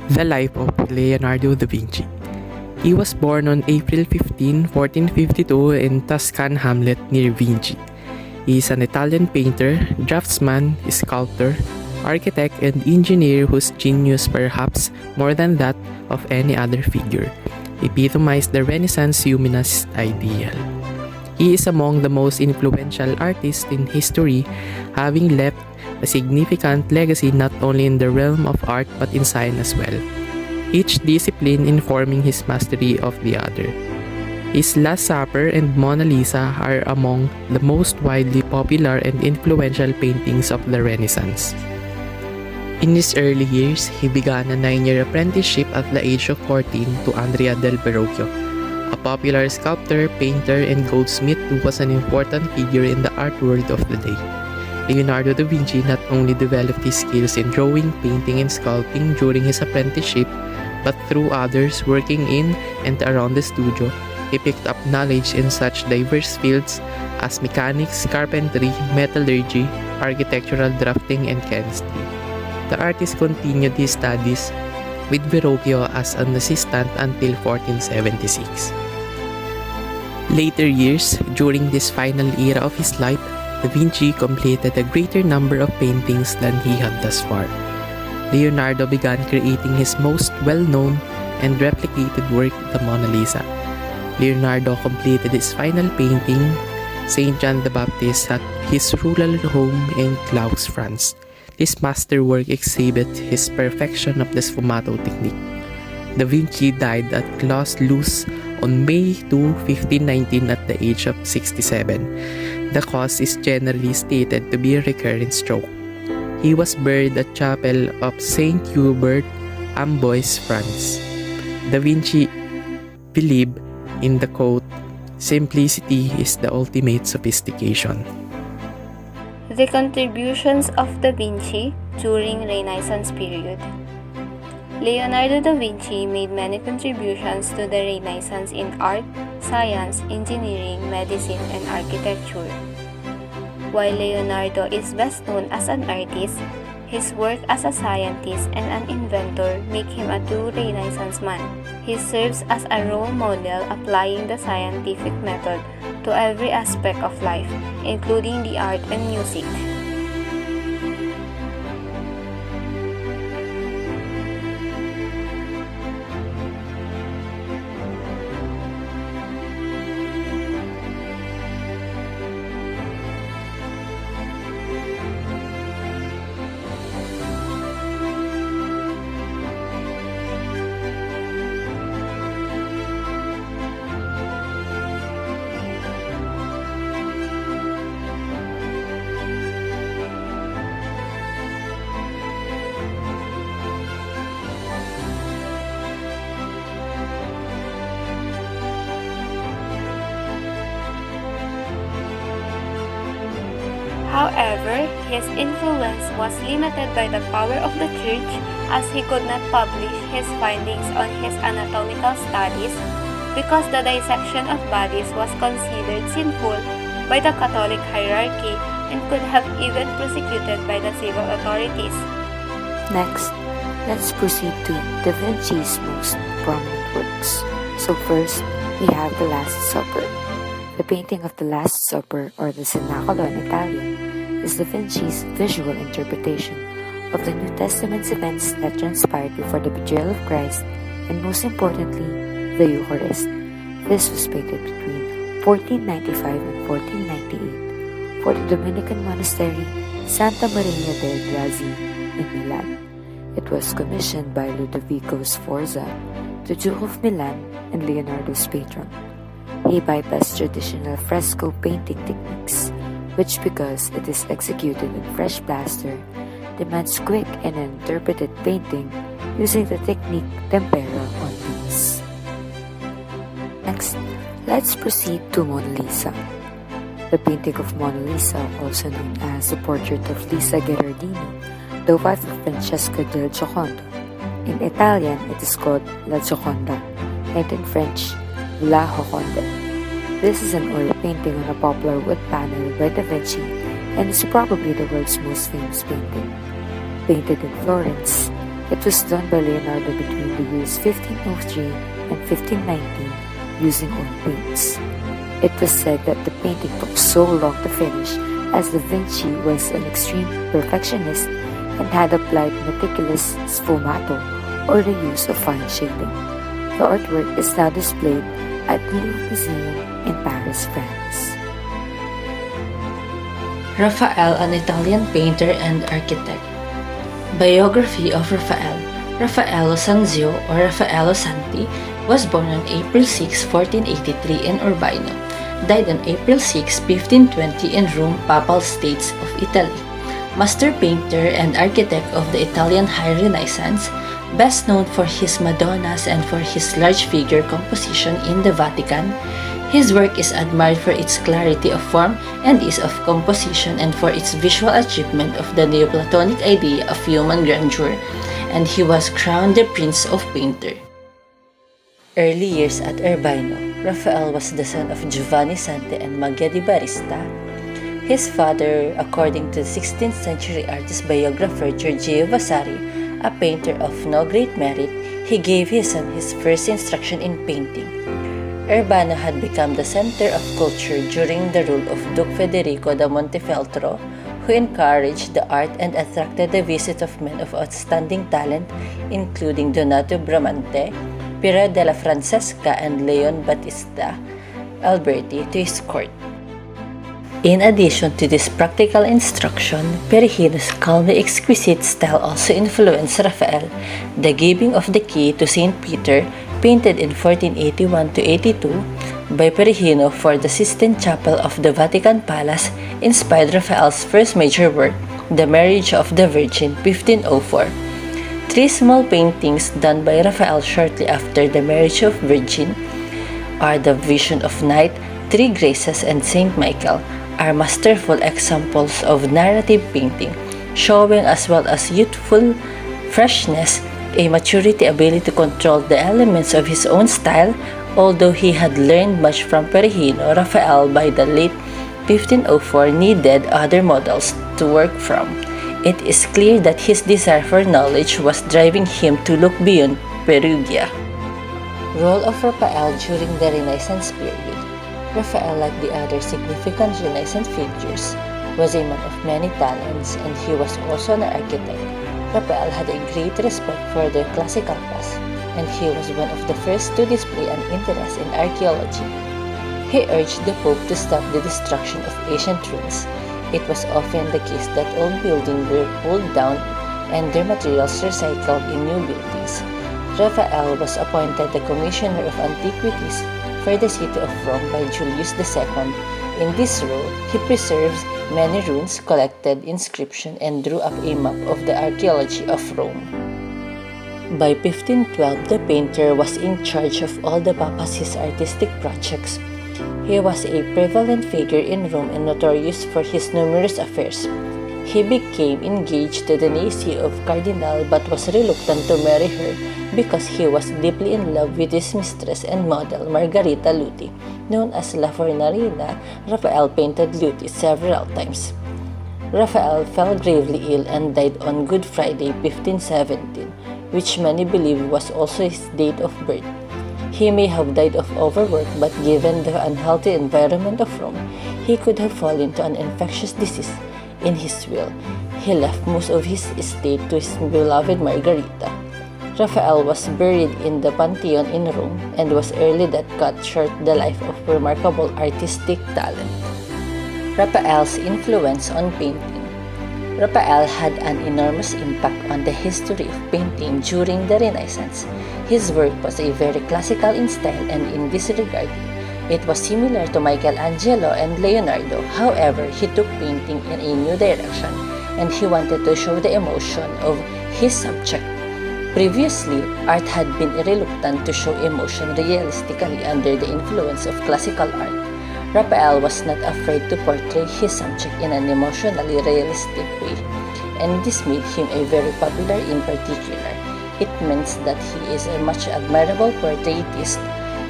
The life of Leonardo da Vinci. He was born on April 15, 1452 in Tuscan hamlet near Vinci. He is an Italian painter, draftsman, sculptor, architect, and engineer whose genius, perhaps more than that of any other figure, epitomized the Renaissance humanist ideal. He is among the most influential artists in history, having left a significant legacy not only in the realm of art but in science as well, each discipline informing his mastery of the other. His Last Supper and Mona Lisa are among the most widely popular and influential paintings of the Renaissance. In his early years, he began a 9-year apprenticeship at the age of 14 to Andrea del Verrocchio, a popular sculptor, painter, and goldsmith who was an important figure in the art world of the day. Leonardo da Vinci not only developed his skills in drawing, painting, and sculpting during his apprenticeship, but through others working in and around the studio, he picked up knowledge in such diverse fields as mechanics, carpentry, metallurgy, architectural drafting, and chemistry. The artist continued his studies with Verrocchio as an assistant until 1476. Later years, during this final era of his life, Da Vinci completed a greater number of paintings than he had thus far. Leonardo began creating his most well-known and replicated work, the Mona Lisa. Leonardo completed his final painting, Saint John the Baptist, at his rural home in Claux, France. This masterwork exhibits his perfection of the sfumato technique. Da Vinci died at Claux on May 2, 1519 at the age of 67. The cause is generally stated to be a recurrent stroke. He was buried at Chapel of Saint Hubert, Amboise, France. Da Vinci believed in the quote, "Simplicity is the ultimate sophistication." The contributions of Da Vinci during Renaissance period. Leonardo da Vinci made many contributions to the Renaissance in art, science, engineering, medicine, and architecture. While Leonardo is best known as an artist, his work as a scientist and an inventor make him a true Renaissance man. He serves as a role model applying the scientific method to every aspect of life, including the art and music. However, his influence was limited by the power of the Church as he could not publish his findings on his anatomical studies because the dissection of bodies was considered sinful by the Catholic hierarchy and could have even prosecuted by the civil authorities. Next, let's proceed to Da Vinci's most prominent works. So first, we have The Last Supper. The painting of The Last Supper, or the Cenacolo in Italian, is Da Vinci's visual interpretation of the New Testament's events that transpired before the betrayal of Christ and, most importantly, the Eucharist. This was painted between 1495 and 1498 for the Dominican monastery Santa Maria dei Grassi in Milan. It was commissioned by Ludovico Sforza, the Duke of Milan and Leonardo's patron. He bypassed traditional fresco painting techniques, which, because it is executed in fresh plaster, demands quick and interpreted painting using the technique tempera on beads. Next, let's proceed to Mona Lisa. The painting of Mona Lisa, also known as the portrait of Lisa Gherardini, the wife of Francesco del Giocondo. In Italian, it is called La Gioconda, and in French, La Joconde. This is an oil painting on a popular wood panel by Da Vinci and is probably the world's most famous painting. Painted in Florence, It was done by Leonardo between the years 1503 and 1519 using oil paints. It was said that the painting took so long to finish as Da Vinci was an extreme perfectionist and had applied meticulous sfumato or the use of fine shading. The artwork is now displayed at the Louvre Museum in Paris, France. Raphael, an Italian painter and architect. Biography of Raphael. Raffaello Sanzio or Raffaello Santi was born on April 6, 1483 in Urbino. Died on April 6, 1520 in Rome, Papal States of Italy. Master painter and architect of the Italian High Renaissance, best known for his Madonnas and for his large figure composition in the Vatican. His work is admired for its clarity of form and ease of composition and for its visual achievement of the Neoplatonic idea of human grandeur, and he was crowned the Prince of Painter. Early years at Urbino. Raphael was the son of Giovanni Santi and Magia di Barista. His father, according to the 16th century artist biographer Giorgio Vasari, a painter of no great merit, he gave his son his first instruction in painting. Urbino had become the center of culture during the rule of Duke Federico da Montefeltro, who encouraged the art and attracted the visit of men of outstanding talent, including Donato Bramante, Piero della Francesca, and Leon Battista Alberti to his court. In addition to this practical instruction, Perugino's calmly exquisite style also influenced Raphael. The Giving of the Key to St. Peter, painted in 1481-82 by Perugino for the Sistine Chapel of the Vatican Palace, inspired Raphael's first major work, The Marriage of the Virgin, 1504. Three small paintings done by Raphael shortly after the Marriage of Virgin are The Vision of Night, Three Graces, and Saint Michael, are masterful examples of narrative painting, showing as well as youthful freshness, a maturity ability to control the elements of his own style. Although he had learned much from Perugino, Raphael by the late 1504 needed other models to work from. It is clear that his desire for knowledge was driving him to look beyond Perugia. Role of Raphael during the Renaissance period. Raphael, like the other significant Renaissance figures, was a man of many talents, and he was also an architect. Raphael had a great respect for the classical past, and he was one of the first to display an interest in archaeology. He urged the Pope to stop the destruction of ancient ruins. It was often the case that old buildings were pulled down and their materials recycled in new buildings. Raphael was appointed the Commissioner of Antiquities for the city of Rome by Julius II. In this role, he preserves many ruins, collected inscriptions, and drew up a map of the archaeology of Rome. By 1512, the painter was in charge of all the papacy's artistic projects. He was a prevalent figure in Rome and notorious for his numerous affairs. He became engaged to the niece of Cardinal but was reluctant to marry her because he was deeply in love with his mistress and model Margarita Luti. Known as La Fornarina, Raphael painted Luti several times. Raphael fell gravely ill and died on Good Friday 1517, which many believe was also his date of birth. He may have died of overwork, but given the unhealthy environment of Rome, he could have fallen to an infectious disease. In his will, he left most of his estate to his beloved Margarita. Raphael was buried in the Pantheon in Rome and was early that cut short the life of remarkable artistic talent. Raphael's influence on painting. Raphael had an enormous impact on the history of painting during the Renaissance. His work was a very classical in style, and in this regard, it was similar to Michelangelo and Leonardo. However, he took painting in a new direction, and he wanted to show the emotion of his subject. Previously, art had been reluctant to show emotion realistically under the influence of classical art. Raphael was not afraid to portray his subject in an emotionally realistic way, and this made him a very popular in particular. It means that he is a much admirable portraitist.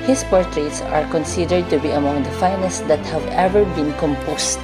His portraits are considered to be among the finest that have ever been composed.